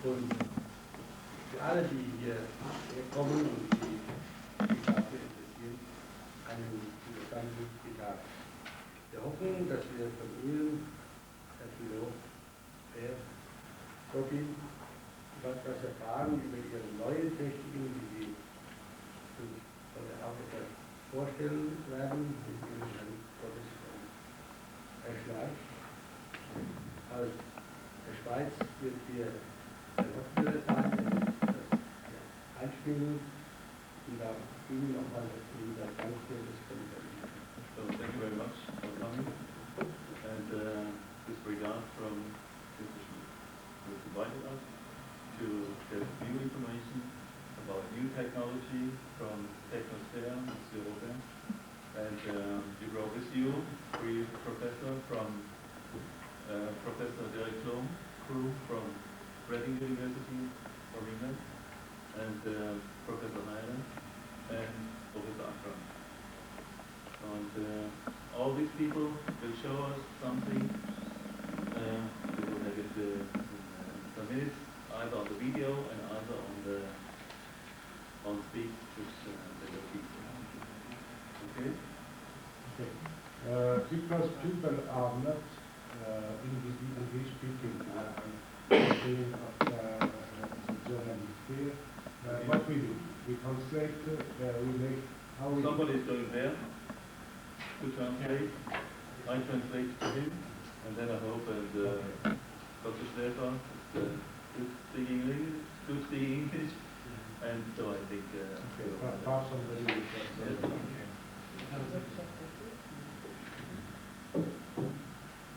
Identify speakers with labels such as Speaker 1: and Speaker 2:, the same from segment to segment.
Speaker 1: Und für alle, die hier kommen und die sich dafür interessieren, einen interessanten Tag. Wir hoffen, dass wir von Ihnen, Herr Philosoph, Sophie, was erfahren über Ihre neuen Techniken, die Sie uns von der Afrika vorstellen werden, mit Ihrem Herrn Professor Schleich. Aus der Schweiz wird hier der Hochschule sein, das Einspielen und da Ihnen nochmal vielen Dank für das Kommentar.
Speaker 2: So thank you very much for coming, and this regard from Mr. Schmidt, who has invited us to get new information about new technology from Technosphere, Monsieur YORAM, and we brought with you three professors from Professor Derek Crew from Reading University from England, and Professor Hyland and Professor ACRAM. And all these people will show us something. We will have it in some minutes, either on the video and either on speak, which they will keep. Okay?
Speaker 3: Okay. Because people are not English speaking of the journalists here, what we do? We translate, we make how we...
Speaker 2: Somebody is going there to translate. I translate to him, and then I hope Dr. Stefan is good speaking English, and so I think...
Speaker 3: perhaps somebody will translate.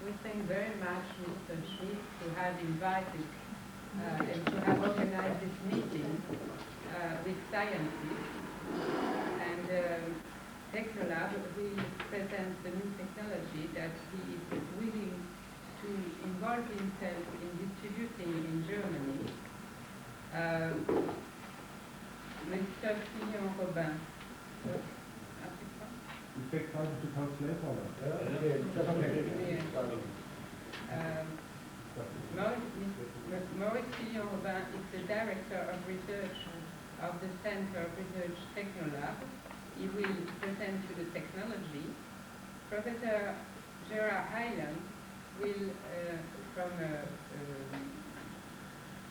Speaker 4: We thank very much Mr. Schmidt to have invited and to have organized this meeting with scientists. And Technolab will present the new technology that he is willing to involve himself in distributing in Germany. Mr. Robin.
Speaker 3: You take time to translate all that?
Speaker 4: Maurice Robin is the Director of Research of the Center of Research Technolab. He will present you the technology. Professor Gerard Hyland will,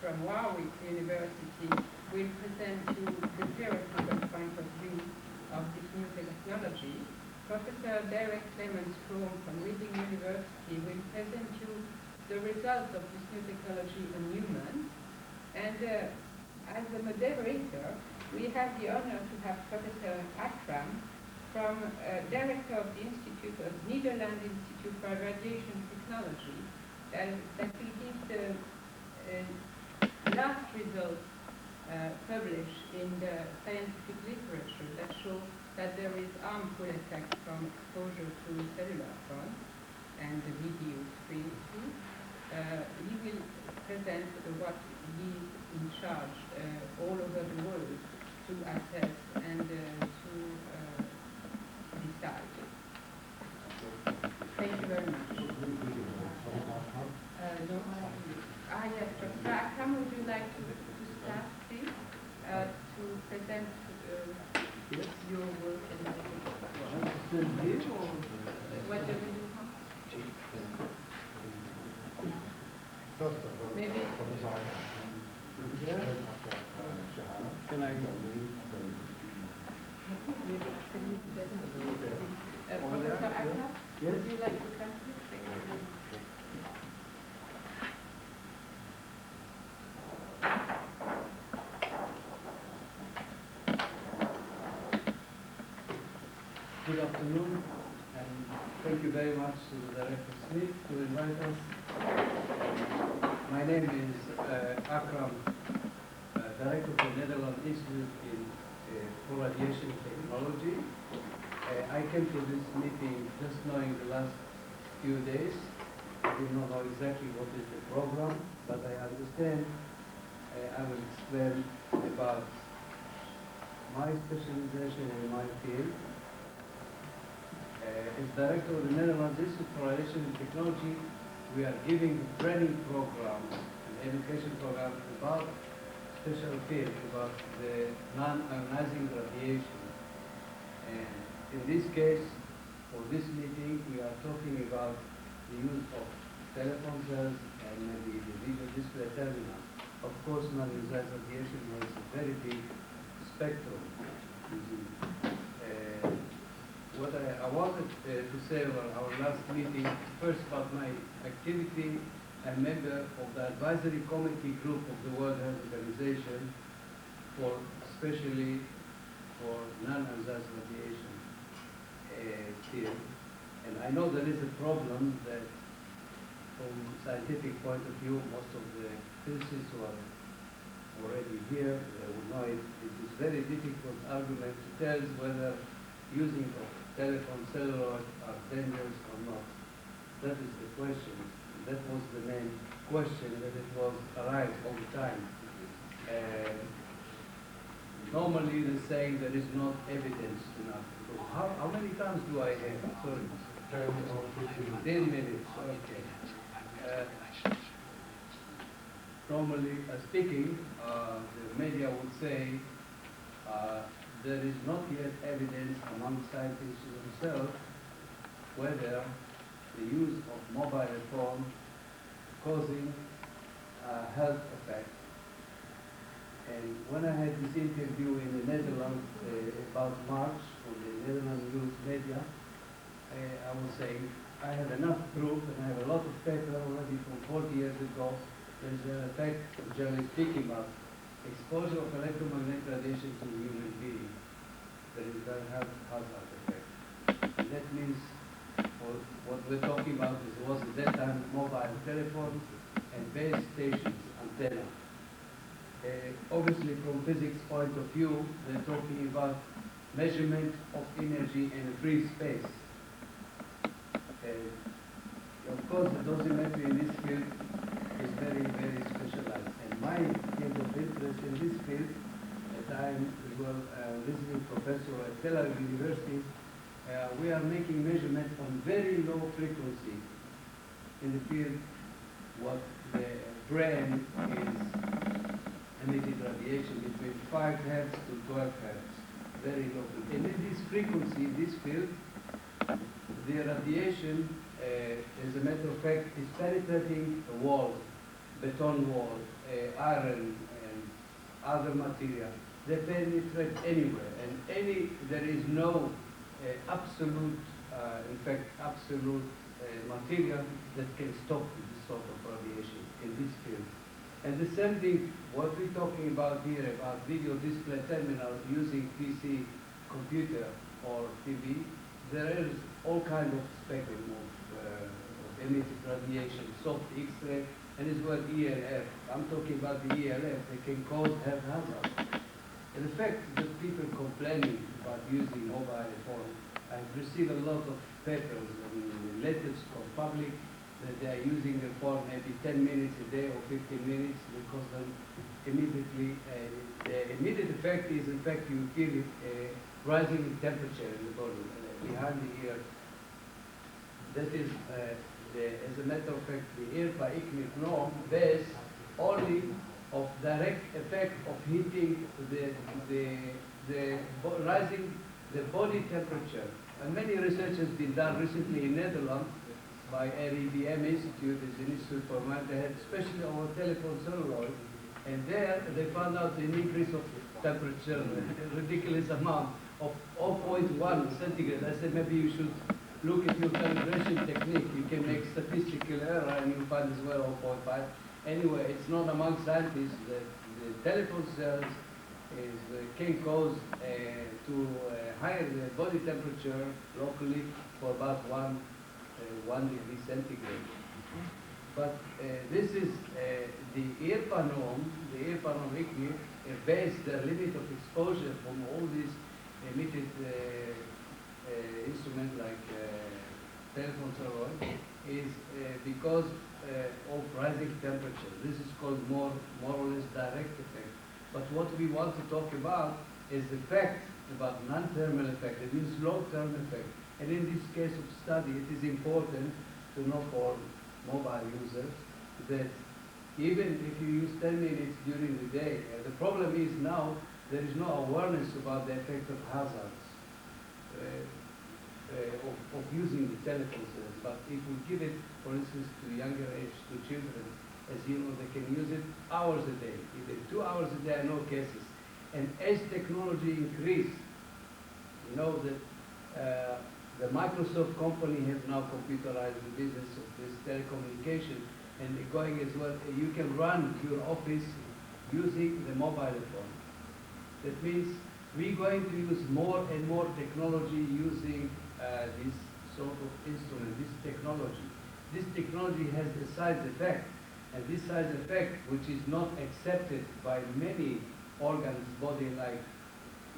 Speaker 4: from Warwick University, will present you the theoretical point of view of this new technology. Professor Derek Clemens from Reading University will present you the results of this new technology on humans. And as the moderator, we have the honor to have Professor ACRAM, Director of the Netherlands Institute for Radiation Technology, that will give the last results published in the scientific literature that show that there is harmful effects from exposure to cellular phones and the video screen too. He will present what he is in charge all over the world to assess and to decide. Thank you very much. Yes, Professor ACRAM, would you like to start, please, to present your work and what do we do? Maybe.
Speaker 1: Can I?
Speaker 4: Professor ACRAM, would you like to come, please?
Speaker 1: Good afternoon, and thank you very much to Director Smith to invite us. My name is ACRAM, Director of the Netherlands Institute for Radiation Technology. I came to this meeting just knowing the last few days. I did not know exactly what is the program, but I understand I will explain about my specialization in my field. As Director of the Netherlands Institute for Radiation Technology, we are giving a training program, an education program about special field, about the non-ionizing radiation. And in this case, for this meeting, we are talking about the use of telephone cells and maybe the video display terminal. Of course, non-ionizing radiation has a very big spectrum. What I wanted to say about our last meeting, first about my activity. I'm member of the advisory committee group of the World Health Organization for especially for non-ionizing radiation field. And I know there is a problem that from scientific point of view, most of the physicists who are already here would know it. It is very difficult argument to tell whether using of telephone celluloid are dangerous or not. That is the question. That was the main question that it was arise all the time. Normally they say there is not evidence enough. So how many times do I have? Sorry. 10 minutes. Okay. Normally speaking, the media would say there is not yet evidence among scientists themselves whether the use of mobile phone causing a health effect. And when I had this interview in the Netherlands about March on the Netherlands news media, I was saying I have enough proof and I have a lot of paper already from 40 years ago. There is an effect, generally speaking, about exposure of electromagnetic radiation to the human being. There is a health hazard effect. And that means what we're talking about was at that time mobile telephones and base stations, antenna. Obviously, from physics point of view, they're talking about measurement of energy in a free space. Of course, the dosimetry in this field is very, very specialized. And my field of interest in this field, at I'm as well visiting professor at Tel Aviv University, we are making measurement on very low frequency in the field what the brain is emitting radiation between 5 Hertz to 12 Hertz, very low. And in this frequency, this field, the radiation, as a matter of fact, is penetrating a wall, beton wall, iron, and other material. They penetrate anywhere, and there is no absolute, in fact, absolute material that can stop this sort of radiation in this field. And the same thing, what we're talking about here, about video display terminal using PC, computer, or TV, there is all kind of spectrum of emitted radiation, soft X-ray, and as well ELF. I'm talking about the ELF, they can cause health hazard. And the fact that people complaining about using mobile phone, I've received a lot of papers and letters from public that they are using their phone maybe 10 minutes a day or 15 minutes because then immediately, the immediate effect is in fact you feel rising temperature in the body behind the ear. That is, as a matter of fact, the ear by ICNIC norm based only of direct effect of heating rising the body temperature. And many research has been done recently in Netherlands by RIVM Institute, is an institute for mind, they had especially our telephone celluloid, and there they found out an increase of temperature, a ridiculous amount of 0.1 centigrade. I said maybe you should look at your calibration technique. You can make statistical error and you find as well 0.5. Anyway, it's not among scientists that the telephone cells can cause to higher the body temperature locally for about 1 degree centigrade. But this is the IRPA norm, the IRPA norm ICNIC, based the limit of exposure from all these emitted instruments like telephone celluloid is because of rising temperature. This is called more or less direct effect. But what we want to talk about is the fact about non-thermal effect. It means long-term effect. And in this case of study, it is important to know for mobile users that
Speaker 5: even if you use 10 minutes during the day. The problem is now there is no awareness about the effect of hazards of using the telephone sets. But if we give it, for instance, to younger age, to children, as you know, they can use it hours a day. Even 2 hours a day, no cases. And as technology increases, you know that the Microsoft company has now computerized the business of this telecommunication, and going as well, you can run your office using the mobile phone. That means we're going to use more and more technology using this sort of instrument, this technology. This technology has a side effect, and this side effect, which is not accepted by many organs, body like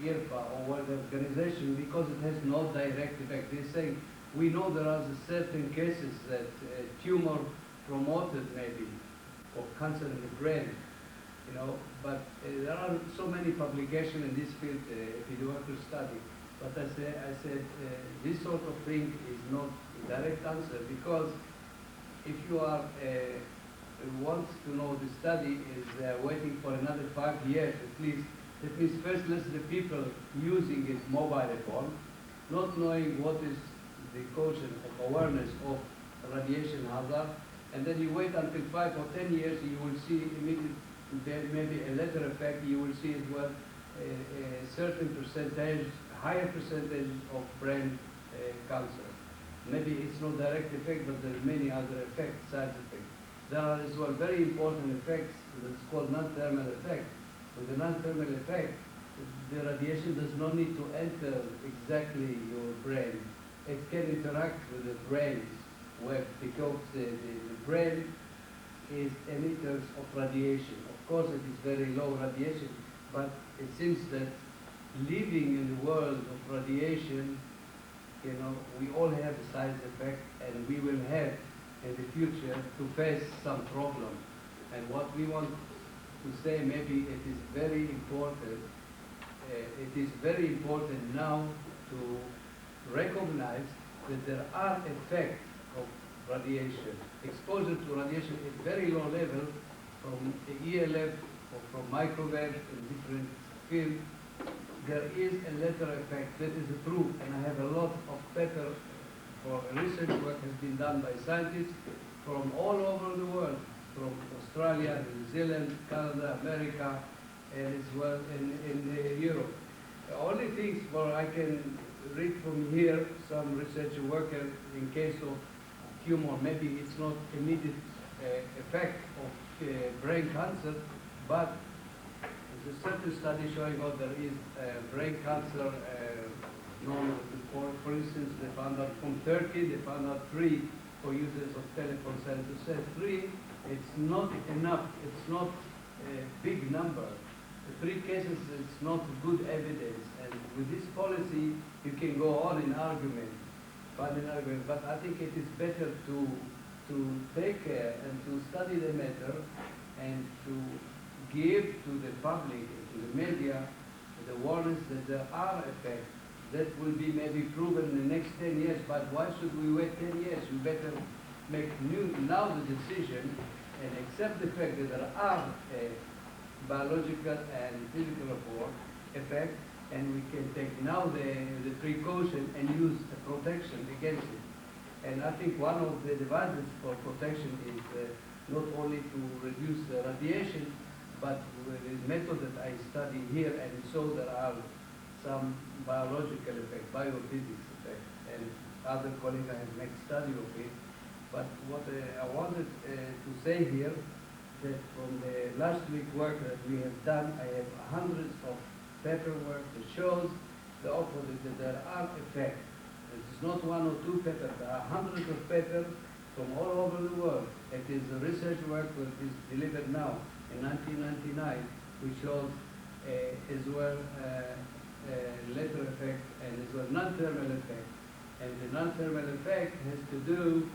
Speaker 5: IRPA or World Organization, because it has no direct effect. They say, we know there are certain cases that tumor promoted maybe, or cancer in the brain, you know, but there are so many publications in this field if you want to study. But I said this sort of thing is not a direct answer, because if you are want to know the study is waiting for another 5 years at least. That means first listen to people using it mobile phone, not knowing what is the quotient of awareness of radiation hazard, and then you wait until 5 or 10 years, you will see immediately there may be a later effect. You will see as well a certain percentage, higher percentage of brain cancer. Maybe it's no direct effect, but there are many other effects, side effects. There are as well very important effects that's called non-thermal effect. With the non-thermal effect, the radiation does not need to enter exactly your brain. It can interact with the brain's web, because the brain is emitters of radiation. Of course, it is very low radiation, but it seems that living in the world of radiation, you know, we all have a side effect, and we will have in the future to face some problem. And what we want to say, maybe it is very important. It is very important now to recognize that there are effects of radiation. Exposure to radiation at very low level, from the ELF or from microwave in different fields, there is a later effect that is approved, and I have a lot of papers for research work has been done by scientists from all over the world, from Australia, New Zealand, Canada, America, and as well in Europe. The only things where I can read from here, some research worker in case of tumor, maybe it's not immediate effect of brain cancer, but there's a certain study showing that there is brain cancer known for instance, they found out from Turkey, they found out 3 for users of telephone sensors. So 3, it's not enough, it's not a big number. The 3 cases, it's not good evidence, and with this policy, you can go on in argument, find an argument, but I think it is better to take care and to study the matter and to give to the public, to the media, the warnings that there are effects that will be maybe proven in the next 10 years, but why should we wait 10 years? We better make now the decision and accept the fact that there are biological and physical effect, and we can take now the precaution and use the protection against it. And I think one of the devices for protection is not only to reduce the radiation, but with the method that I study here, and so there are some biological effect, biophysics effect, and other colleagues have made study of it. But what I wanted to say here, that from the last week work that we have done, I have hundreds of paperwork that shows the opposite, that there are effects. It's not 1 or 2 papers, there are hundreds of papers from all over the world. It is a research work that is delivered now in 1999, which shows as well later effect and as well non-thermal effect. And the non-thermal effect has to do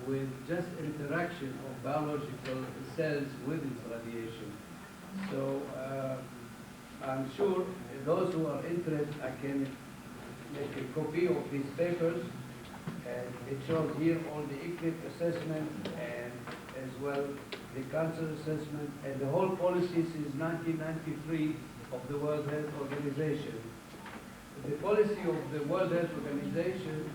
Speaker 5: with just interaction of biological cells with this radiation. So I'm sure those who are interested, I can make a copy of these papers, and it shows here all the ICRAM assessment and as well the cancer assessment, and the whole policy since 1993 of the World Health Organization. The policy of the World Health Organization,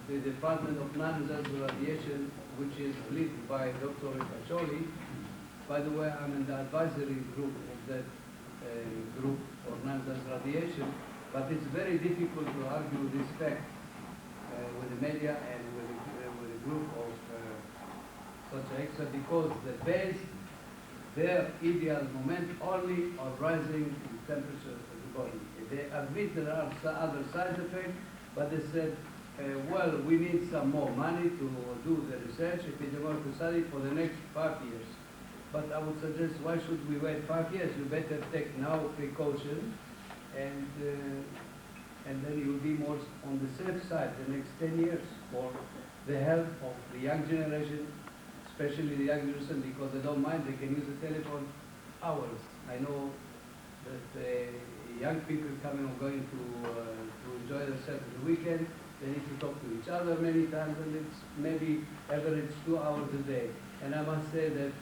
Speaker 5: the Department of Non-Hazardous Radiation, which is led by Dr. Pacholi. By the way, I'm in the advisory group of that group for non-hazardous radiation, but it's very difficult to argue this fact with the media and with a group of such experts, because the base, their ideal moment only on rising the temperature of the body. They admit there are some other side effects, but they said, well, we need some more money to do the research, epidemiological study for the next 5 years. But I would suggest, why should we wait 5 years? You better take now precaution, and then you'll be more on the safe side the next 10 years for the health of the young generation, especially the young generation, because they don't mind, they can use the telephone hours. I know that young people coming and going to enjoy themselves at the weekend, they need to talk to each other many times, and it's maybe average 2 hours a day. And I must say that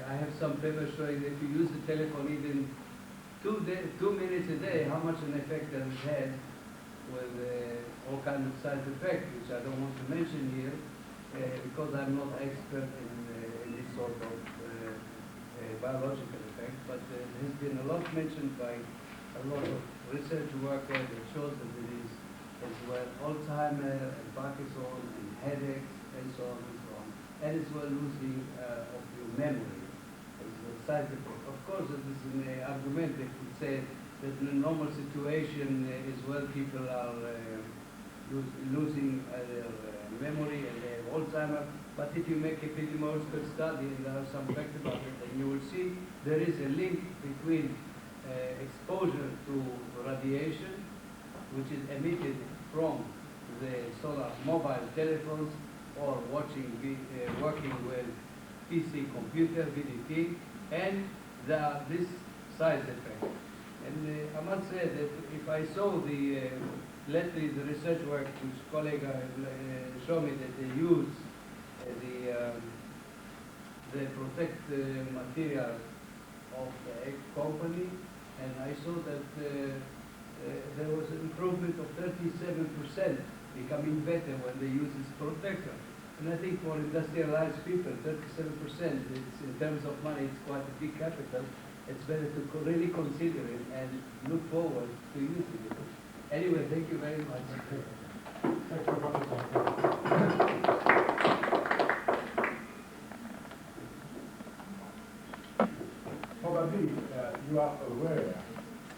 Speaker 5: I have some papers showing that if you use the telephone even 2 minutes a day, how much an effect that it has with all kinds of side effects, which I don't want to mention here, because I'm not expert in this sort of biological effect. But there has been a lot mentioned by a lot of research work that shows that it is as well Alzheimer and Parkinson and headaches and so on and so on, and as well losing of your memory as a side effect. Of course, this is an argument that could say that in a normal situation as well people are losing their memory and they have Alzheimer. But if you make a epidemiological study, and there are some facts about it, then you will see there is a link between exposure to radiation, which is emitted from the solar mobile telephones or working with PC computer, VDP, and this side effect. And I must say that if I saw lately the research work which colleague showed me that they use the protect material of the egg company, and I saw that there was an improvement of 37%, becoming better when they use this protector. And I think for industrialized people, 37%, it's, in terms of money, it's quite a big capital. It's better to really consider it and look forward to using it. Anyway, thank you very much.
Speaker 3: Thank you, Professor. Probably you are aware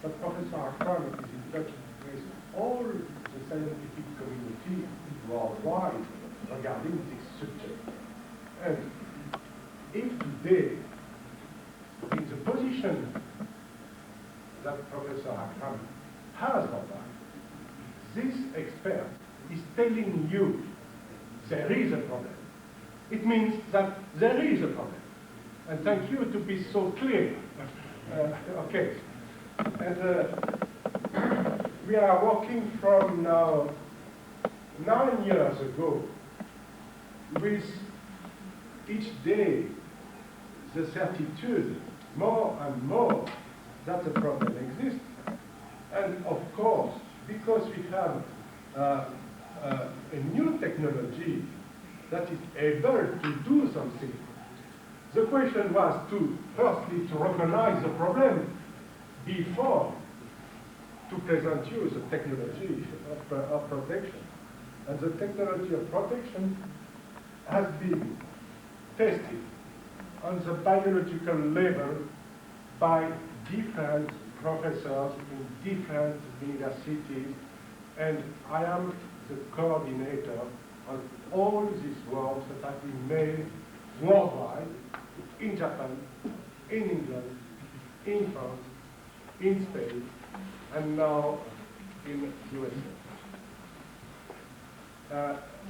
Speaker 3: that Professor ACRAM is in touch with all the scientific community worldwide regarding this subject. And if today, in the position that Professor ACRAM has on that, this expert is telling you there is a problem, it means that there is a problem. And thank you to be so clear. Okay. And we are working from now 9 years ago with each day the certitude more and more that the problem exists. And of course, because we have a new technology that is able to do something, the question was to firstly to recognize the problem before to present you the technology of protection. And the technology of protection has been tested on the biological level by different professors in different universities, and I am the coordinator of all these works that have been made worldwide, in Japan, in England, in France, in Spain, and now in USA.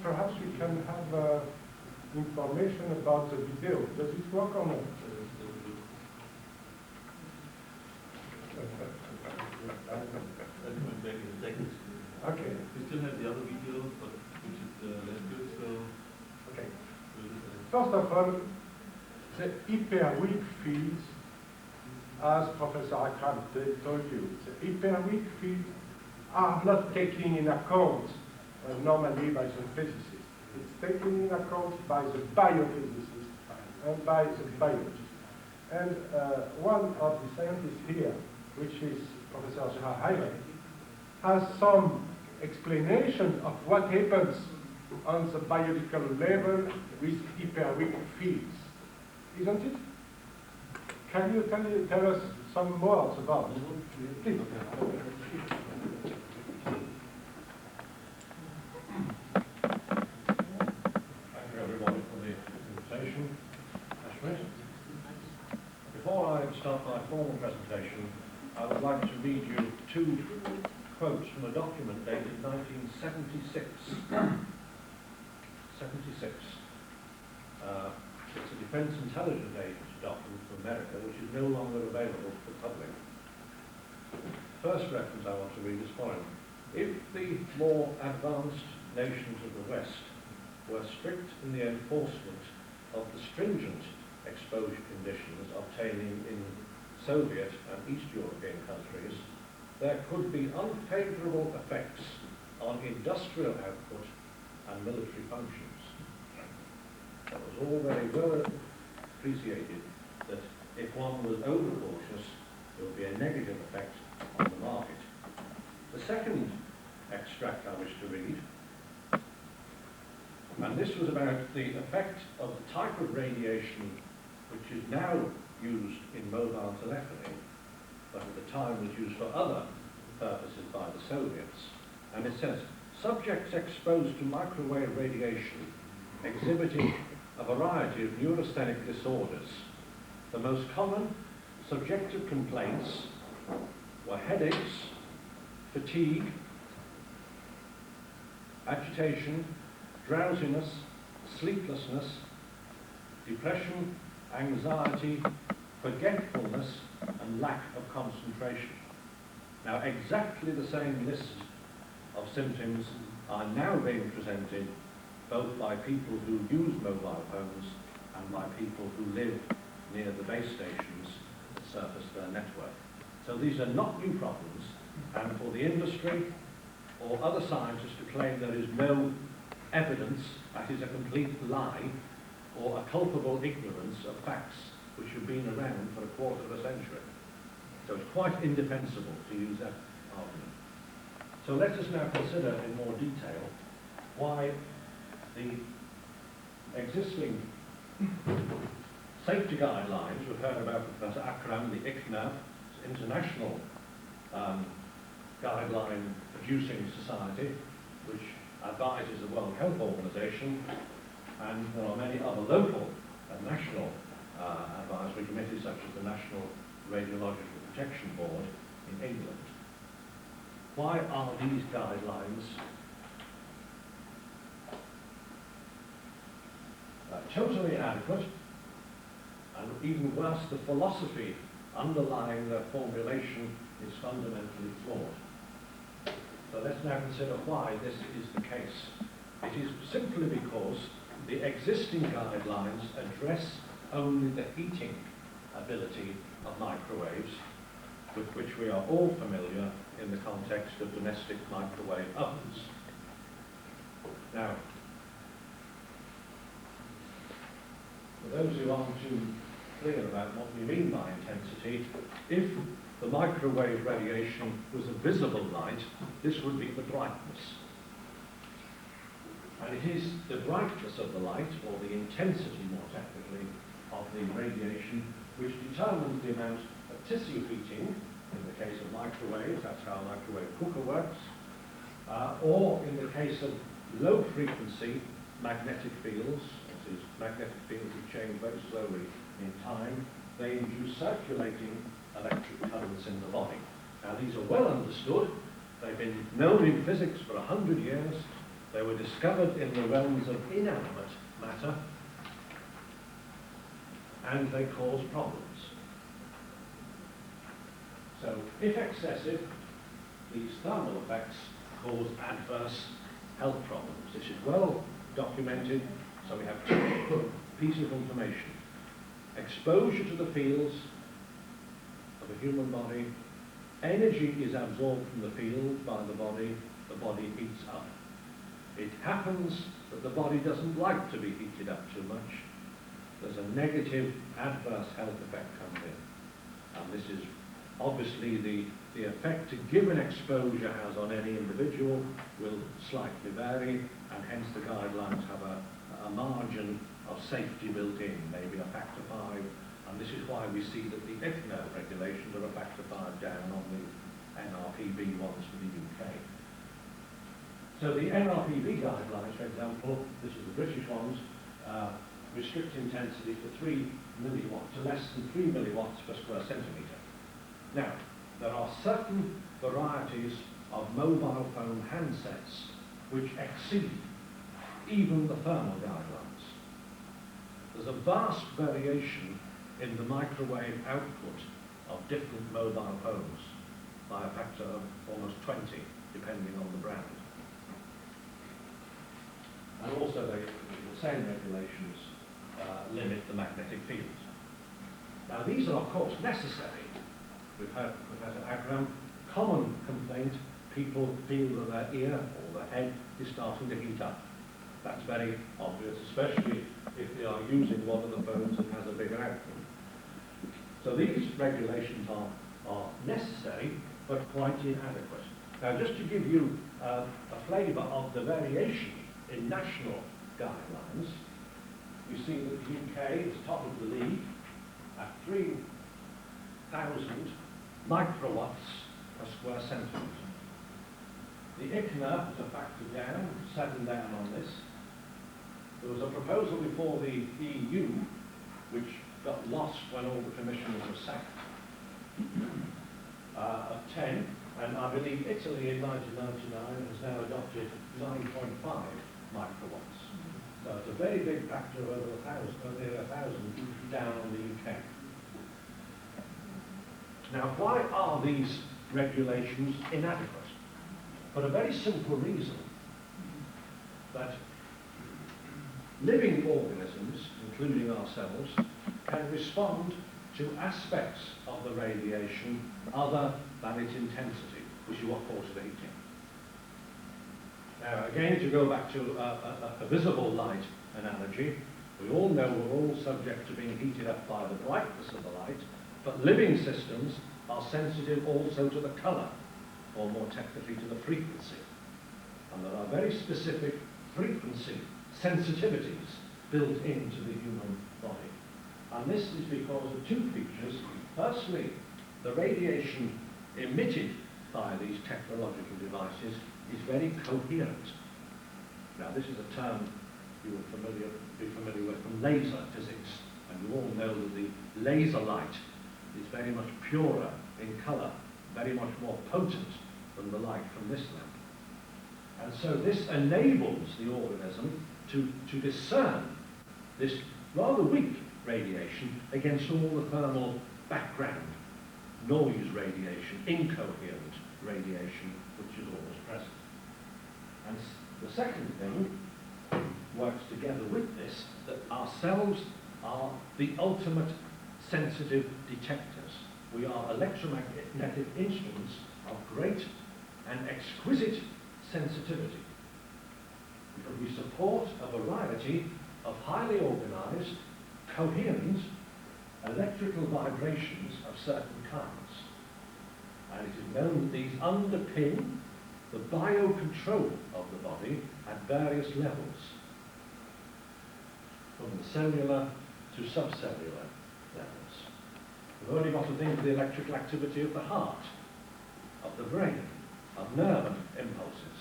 Speaker 3: Perhaps we can have information about the video. Does it work or not? Okay.
Speaker 2: We still have the other video, but which is less good, so...
Speaker 3: Okay. First of all, The hyperweak fields, as Professor ACRAM told you, the hyperweak fields are not taken in account normally by the physicists. It's taken in account by the biophysicists and by the biologists. And one of the scientists here, which is Professor Gerard Heimer, has some explanation of what happens on the biological level with hyperweak fields. Isn't it? Can you tell us some words about it? Please.
Speaker 6: Thank you everybody for the invitation. Before I start my formal presentation, I would like to read you two quotes from a document dated 1976. 76. It's a Defense Intelligence Agency document from America, which is no longer available to the public. First reference I want to read is following. If the more advanced nations of the West were strict in the enforcement of the stringent exposure conditions obtaining in Soviet and East European countries, there could be unfavorable effects on industrial output and military functions. It was already well appreciated that if one was overcautious, there would be a negative effect on the market. The second extract I wish to read, and this was about the effect of the type of radiation which is now used in mobile telephony, but at the time was used for other purposes by the Soviets. And it says, subjects exposed to microwave radiation exhibited a variety of neurasthenic disorders. The most common subjective complaints were headaches, fatigue, agitation, drowsiness, sleeplessness, depression, anxiety, forgetfulness, and lack of concentration. Now, exactly the same list of symptoms are now being presented both by people who use mobile phones and by people who live near the base stations that surface their network. So these are not new problems, and for the industry or other scientists to claim there is no evidence, that is a complete lie or a culpable ignorance of facts which have been around for a quarter of a century. So it's quite indefensible to use that argument. So let us now consider in more detail why the existing safety guidelines, we've heard about Professor ACRAM, the ICNAV, international guideline producing society, which advises the World Health Organization, and there are many other local and national advisory committees, such as the National Radiological Protection Board in England. Why are these guidelines totally inadequate, and even worse, the philosophy underlying their formulation is fundamentally flawed? So let's now consider why this is the case. It is simply because the existing guidelines address only the heating ability of microwaves, with which we are all familiar in the context of domestic microwave ovens. Now, for those who aren't too clear about what we mean by intensity, if the microwave radiation was a visible light, this would be the brightness. And it is the brightness of the light, or the intensity more technically, of the radiation which determines the amount of tissue heating, in the case of microwaves, that's how a microwave cooker works, or in the case of low frequency magnetic fields, that is, magnetic fields that change very slowly in time, they induce circulating electric currents in the body. Now these are well understood, they've been known in physics for 100 years, they were discovered in the realms of inanimate matter, and they cause problems. So, if excessive, these thermal effects cause adverse health problems. This is well documented, so we have two pieces of information. exposure to the fields of a human body, energy is absorbed from the field by the body heats up. It happens that the body doesn't like to be heated up too much. There's a negative adverse health effect comes in. And this is obviously the effect a given exposure has on any individual will slightly vary, and hence the guidelines have a margin of safety built in, maybe a factor 5, and this is why we see that the ICNA regulations are a factor 5 down on the NRPB ones for the UK. So the NRPB guidelines, for example, this is the British ones, restrict intensity to 3 milliwatts, to less than 3 milliwatts per square centimetre. Now, there are certain varieties of mobile phone handsets which exceed even the thermal guidelines. There's a vast variation in the microwave output of different mobile phones by a factor of almost 20, depending on the brand. And also the same regulations limit the magnetic fields. Now these are of course necessary. We've had Professor ACRAM, common complaint, people feel that their ear or their head is starting to heat up. That's very obvious, especially if they are using one of the phones and has a bigger output. So these regulations are necessary, but quite inadequate. Now just to give you a flavour of the variation in national guidelines, you see that the UK is top of the league at 3,000 microwatts per square centimetre. The ICNA is a factor down, 7 down on this. There was a proposal before the EU, which got lost when all the commissioners were sacked, of 10, and I believe Italy in 1999 has now adopted 9.5 microwatts. So it's a very big factor of over 1,000 down on the UK. Now, why are these regulations inadequate? For a very simple reason, that living organisms, including ourselves, can respond to aspects of the radiation other than its intensity, which is what causes the heating. Now, again, to go back to a visible light analogy, we all know we're all subject to being heated up by the brightness of the light, but living systems are sensitive also to the colour, or more technically to the frequency. And there are very specific frequency sensitivities built into the human body. And this is because of two features. Firstly, the radiation emitted by these technological devices is very coherent. Now this is a term you will be familiar with from laser physics, and you all know that the laser light is very much purer in colour, very much more potent than the light from this lamp. And so this enables the organism to discern this rather weak radiation against all the thermal background noise radiation, incoherent radiation, which is always present. And the second thing works together with this, that our cells are the ultimate sensitive detectors. We are electromagnetic instruments of great and exquisite sensitivity, because we support a variety of highly organized, coherent electrical vibrations of certain kinds. And it is known that these underpin the biocontrol of the body at various levels, from the cellular to subcellular levels. We've only got to think of the electrical activity of the heart, of the brain, of nerve impulses.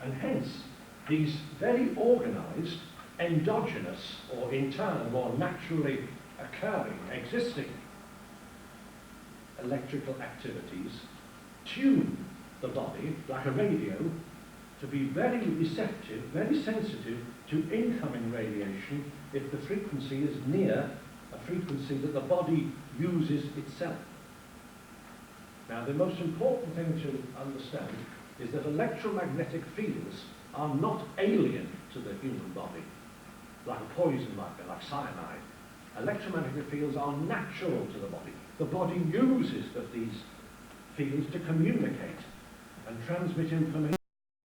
Speaker 6: And hence, these very organized, endogenous, or internal, or naturally occurring, existing electrical activities tune the body, like a radio, to be very receptive, very sensitive to incoming radiation if the frequency is near a frequency that the body uses itself. Now, the most important thing to understand is that electromagnetic fields are not alien to the human body, like a poison, like cyanide. Electromagnetic fields are natural to the body. The body uses these fields to communicate and transmit information.